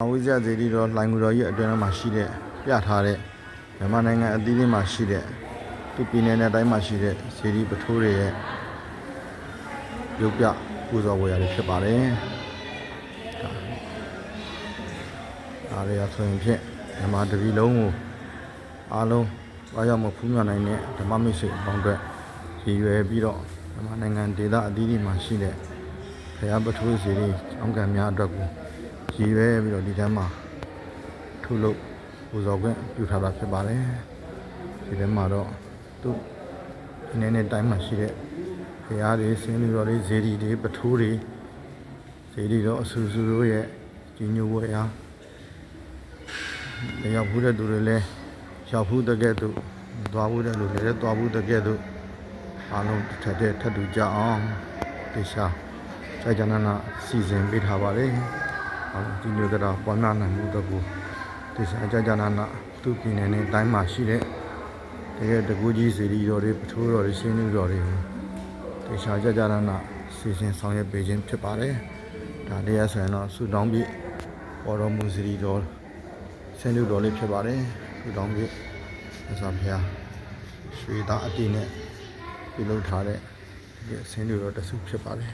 ဝိဇ္ဇာဇေဒီတော်လှိုင်ကူတော်ရဲ့အတွင်းမှာရှိတဲ့ပြထားတဲ့မြန်မာနိုင်ငံအသီးသီးမှာရှိတဲ့သူပြည်နယ်နဲ့တိုင်းမှာရှိတဲ့ဇေဒီပထိုးတွေရဲ့ရုပ်ပြပူဇော်ဝေရတွေဖြစ်ပါတယ်။ဒါတွေအဆိုရင်ဖြင့်မြန်မာတပြည်လုံးကိုအားလုံးဘာရောက်မဖူးမြော်နိုင်တဲ့ဓမ္မမိတ်ဆွေပေါင်းအတွက်ရည်ရွယ်ပြီးတော့မြန်မာနိုင်ငံဒေသအသီးသီးမှာရှိတဲ့ဘုရားပထိုးဇေဒီကျောင်းကံများအတွက်ကိုရည်ရွယ်ပြီးတော့ဒီထဲမှာထုလို့ပူဇော်ခွင့်ပြုထားတာဖြစ်ပါတယ်ဒီထဲမှာတော့သူဒီနေ့နဲ့တိုင်းမှာရှိတဲ့ဘုရားတွေဆင်းလူတော်တွေဇေဒီတွေပထိုးတွေဇေဒီတော်အဆူဆူတို့ရဲ့ကြီးညိုဝဲအားရောက်ဘူးတဲ့သူတွေလည်းရောက်ဘူးတကဲ့သို့သွားဘူးတဲ့လူတွေလည်းသွားဘူးတကဲ့သို့အားလုံးထပ်တူကြအောင်တေချာကြာကြာနာစီစဉ်ပေးထားပါတယ်ဒီမျိုးကတော့ပွားများနိုင်မှုတော့ကိုတေချာကြာနာသူပြည်နယ်နဲ့တိုင်းမှာရှိတဲ့တကယ်တကူကြီးစီရီတော်တွေပထိုးတော်တွေရှင်းလူတော်တွေတေချာကြာနာစီစဉ်ဆောင်ရွက်ပေးခြင်းဖြစ်ပါတယ်ဒါတရားဆိုရင်တော့ဆူတောင်းပြီးပေါ်တော်မူစီရီတော်ရှင်းလူတော်လေးဖြစ်ပါတယ်ဆူတောင်းပြီးအစဖျားရွှေသားအတိနဲ့ပြုလုပ်ထားတဲ့ဆင်းလူတော်တစုဖြစ်ပါတယ်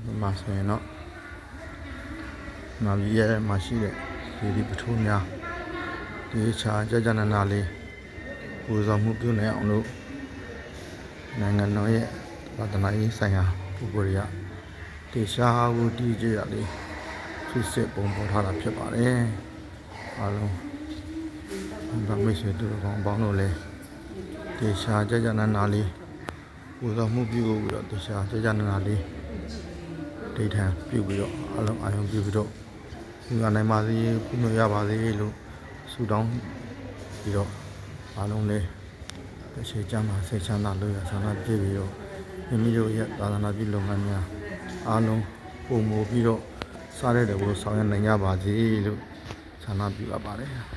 ဒီမှာဆိုရင်တော့နာမည်ရဲ့မှာရှိတဲ့ဒီပထိုးများဒီချာကြာနာလေးပူဇော်မှုပြုနေအောင်လို့နိုင်ငံတော်ရဲ့သာသနာရေးဆိုင်ရာပုဂ္ဂိုလ်တွေကတေရှားဝတီကြရလေးသူစစ်ပုံပေါ်ထားတာဖြစ်ပါတယ်အားလုံးဗမိတ်ဆွေတို့ကောင်းပေါင်းလို့လဲတေရှားကြာနာလေးပူဇော်မှုပြုပြီးတော့တေရှားကြာနာလေးဒိဋ္ဌံပြုပြီးတော့အလုံးအာယုံပြုပြီးတော့ဒီကနိုင်ပါစေပြုလို့ရပါစေလို့ဆုတောင်းပြီးတော့အားလုံးလည်းတစ်ချိန်ကြာမှစိတ်ချမ်းသာလို့ရဆန္ဒပြည့်ပြီးတော့မိမိတို့ရဲ့သာသနာပြုလုပ်ငန်းများအားလုံးပုံမူပြီးတော့စားတဲ့တဘောဆောင်ရနိုင်ကြပါစေလို့ဆန္ဒပြုအပ်ပါတယ်